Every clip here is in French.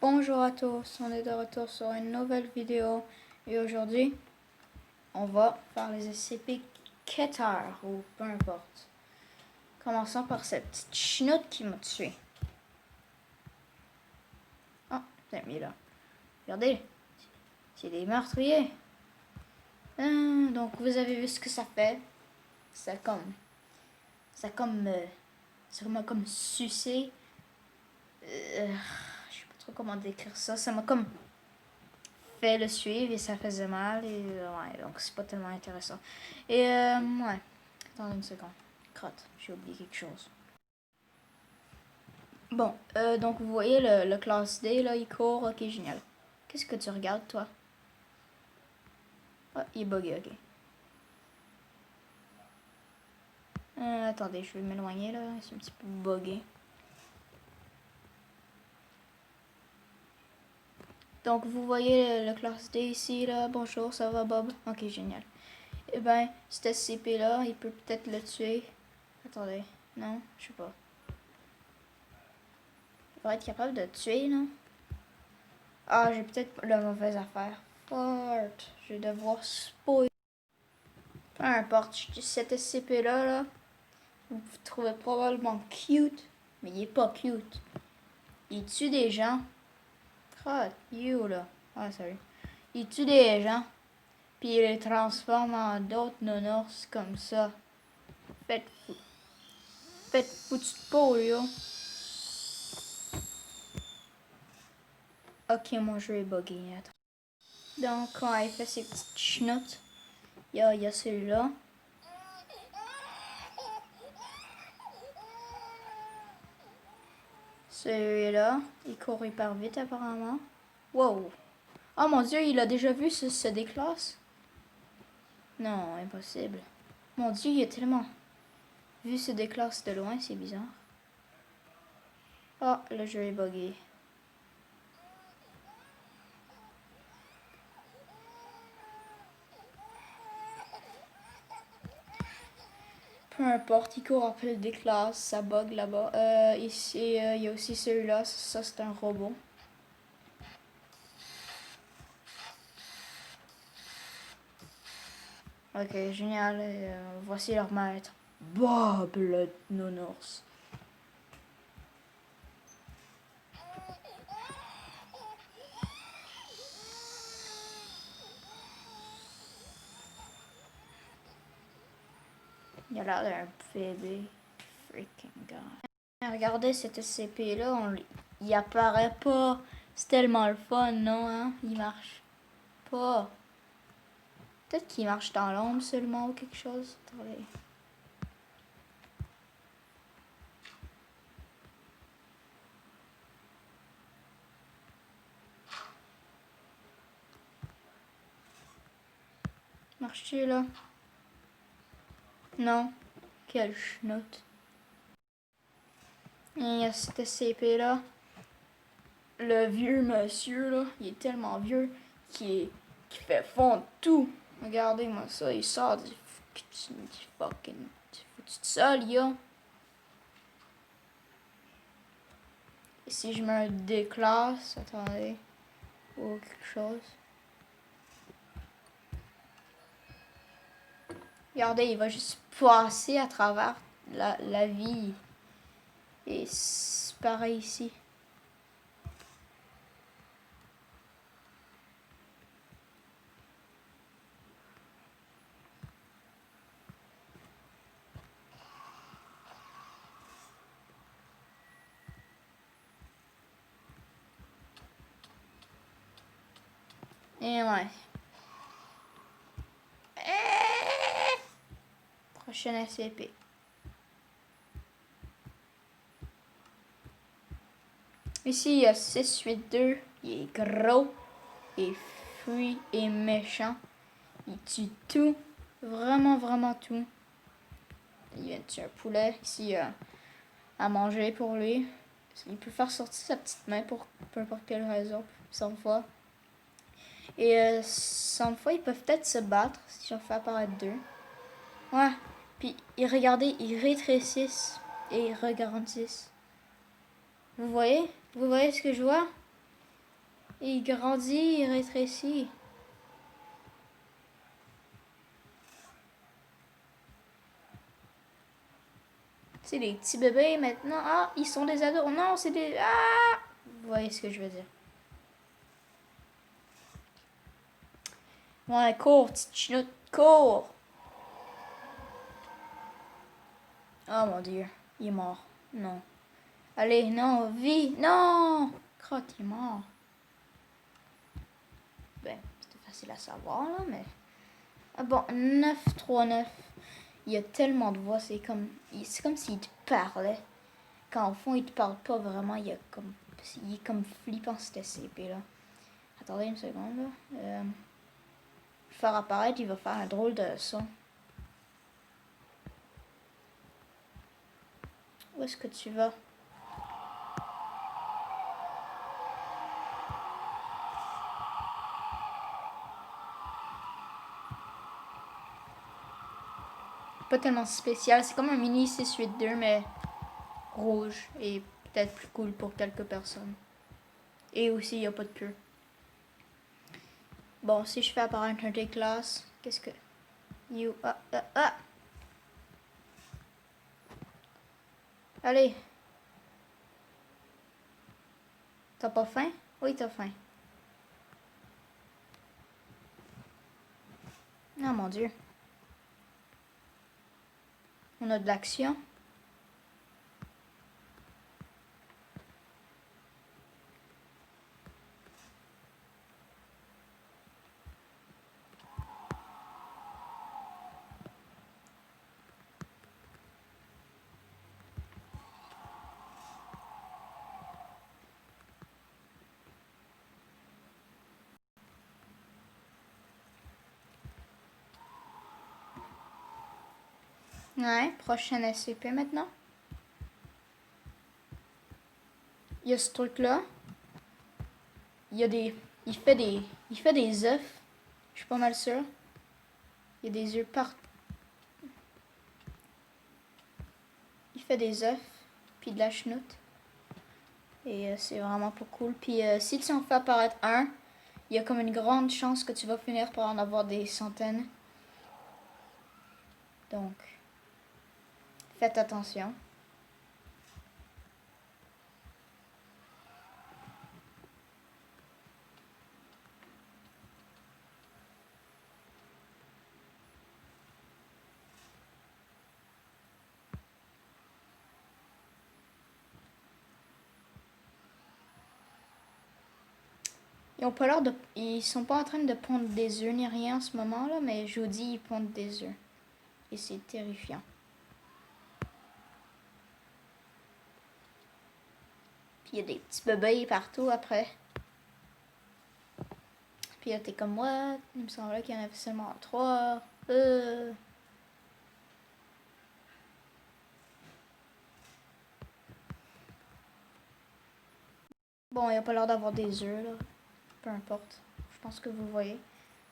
Bonjour à tous, on est de retour sur une nouvelle vidéo et aujourd'hui on va faire les SCP-Keter ou peu importe. Commençons par cette petite chenoute qui m'a tué. Oh, c'est mis là. Regardez, c'est des meurtriers. Donc vous avez vu ce que ça fait. Ça m'a comme sucé. Je sais pas trop comment décrire ça. Ça m'a comme fait le suivre et ça faisait mal et ouais, donc c'est pas tellement intéressant. Et ouais, attendez une seconde. Crotte, j'ai oublié quelque chose. Bon, donc vous voyez le classe D là, il court, ok, génial. Qu'est-ce que tu regardes toi? Ah, il est bugué, ok. Attendez, je vais m'éloigner là, c'est un petit peu bugué. Donc vous voyez le classe D ici là, bonjour, ça va Bob? Ok, génial. Eh ben, cet SCP là, il peut peut-être le tuer. Attendez, non, je sais pas. Il va être capable de tuer, non? Ah, j'ai peut-être la mauvaise affaire. Fort. Je vais devoir spoiler. Peu importe, cet SCP-là, là, vous trouvez probablement cute, mais il est pas cute. Il tue des gens. Ah, you, là. Ah, salut. Il tue des gens, puis il les transforme en d'autres nounours comme ça. Faites foutu de peau, yo. Ok, mon jeu est buggé. Attends. Donc, quand il fait ses petites chenoutes, il y a celui-là. Celui-là, il court hyper vite apparemment. Wow. Oh mon dieu, il a déjà vu ce déclasse? Non, impossible. Mon dieu, il a tellement vu ce déclasse de loin, c'est bizarre. Oh, le jeu est buggé. Peu importe, il court après le déclasse, ça bug là-bas. Ici, il y a aussi celui-là, ça c'est un robot. Ok, génial. Voici leur maître. Bob le nounours. Il a l'air d'un bébé. Freaking god. Regardez cet SCP-là, il apparaît pas. C'est tellement le fun, non, hein? Il marche pas. Peut-être qu'il marche dans l'ombre seulement ou quelque chose. Attendez. Marche-tu là? Non. Quelle chenoute. Il y a cet SCP-là. Le vieux monsieur, là, il est tellement vieux qu'il fait fondre tout. Regardez-moi ça, il sort du fucking foutu de sol, là. Et si je me déclasse, attendez, ou quelque chose. Regardez, il va juste passer à travers la vie. Et c'est pareil ici. Et ouais. Prochaine SCP. Ici, il y a 682. Il est gros. Et fuit et méchant. Il tue tout. Vraiment, vraiment tout. Il vient de tuer un poulet. Ici, il y a à manger pour lui. Il peut faire sortir sa petite main pour peu importe quelle raison. 100 fois. Et 100 fois, ils peuvent peut-être se battre si j'en fais apparaître deux. Ouais. Puis, regardez, ils rétrécissent et ils regrandissent. Vous voyez? Vous voyez ce que je vois? Il grandit, il rétrécit. C'est des petits bébés maintenant. Ah, ils sont des ados. Non, c'est des... Ah! Vous voyez ce que je veux dire. Ouais, cours, petite chinoute, cours. Oh mon Dieu, il est mort. Non. Allez, non, vie, non. Crotte, il est mort. Ben, c'était facile à savoir, là, mais... Ah bon, 939. Il y a tellement de voix, c'est comme s'il te parlait. Quand au fond, il te parle pas vraiment, il est comme flippant, cet SCP-là. Attendez une seconde, là. Faire apparaître, il va faire un drôle de son. Où est-ce que tu vas? Pas tellement spécial, c'est comme un mini 682, mais rouge et peut-être plus cool pour quelques personnes. Et aussi, il n'y a pas de queue. Bon, si je fais apparaître un des classes, qu'est-ce que... Allez. T'as pas faim? Oui, t'as faim. Oh mon Dieu. On a de l'action. Ouais, prochaine SCP maintenant. Il y a ce truc-là. Il y a des... Il fait des œufs. Je suis pas mal sûre. Il y a des œufs partout. Il fait des œufs. Puis de la chenoute. Et c'est vraiment pas cool. Puis si tu en fais apparaître un, il y a comme une grande chance que tu vas finir par en avoir des centaines. Donc, faites attention. Ils sont pas en train de pondre des œufs ni rien en ce moment là, mais je vous dis ils pondent des œufs. Et c'est terrifiant. Puis il y a des petits bébés partout après. Puis là t'es comme moi, il me semblait qu'il y en avait seulement 3. Bon, il n'y a pas l'air d'avoir des œufs là. Peu importe. Je pense que vous voyez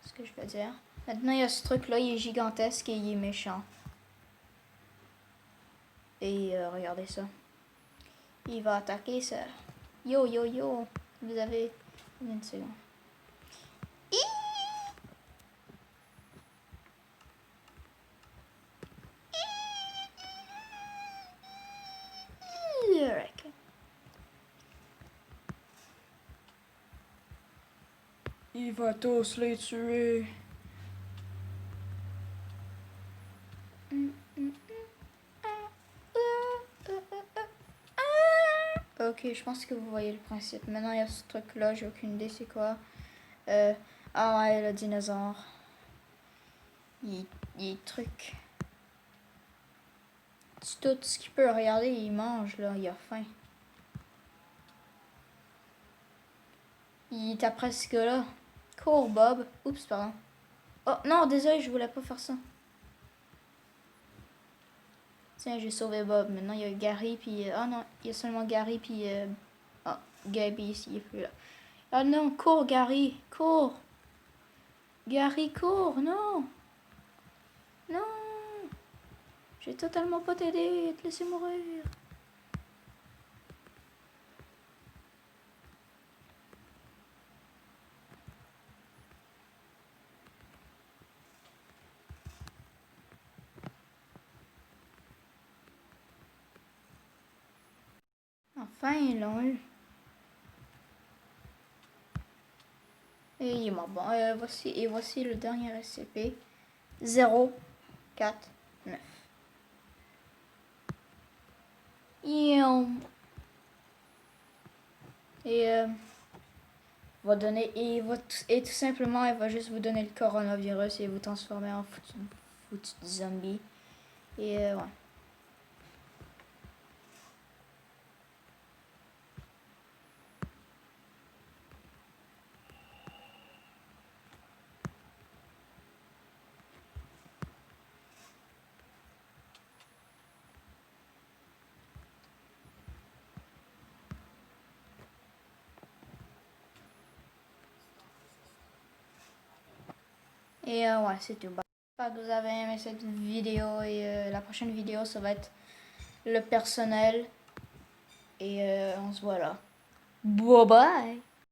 ce que je veux dire. Maintenant, il y a ce truc-là, il est gigantesque et il est méchant. Et regardez ça. Il va attaquer ça. Yo, yo, yo. Vous avez une seconde. Il va tous les tuer. Ok, je pense que vous voyez le principe. Maintenant, il y a ce truc-là, j'ai aucune idée c'est quoi. Ah ouais, le dinosaure. Il est truc. Tout ce qu'il peut regarder, il mange, là. Il a faim. Il est presque là. Cours, Bob. Oups, pardon. Oh, non, désolé, je voulais pas faire ça. Tiens, j'ai sauvé Bob. Maintenant, il y a Gary, puis... oh non, il y a seulement Gary, puis... oh, Gaby, il est plus là. Oh non, cours, Gary. Cours. Gary, cours. Non. Non. J'ai totalement pas t'aider. Te laisser mourir. Enfin, ils l'ont eu. Et il est mort. Bon, voici le dernier SCP. 0, 4, 9. Et et tout simplement, il va juste vous donner le coronavirus et vous transformer en foutu zombie. Et ouais. Et ouais, c'est tout. J'espère que vous avez aimé cette vidéo et la prochaine vidéo, ça va être le personnel. Et on se voit là. Bye bye!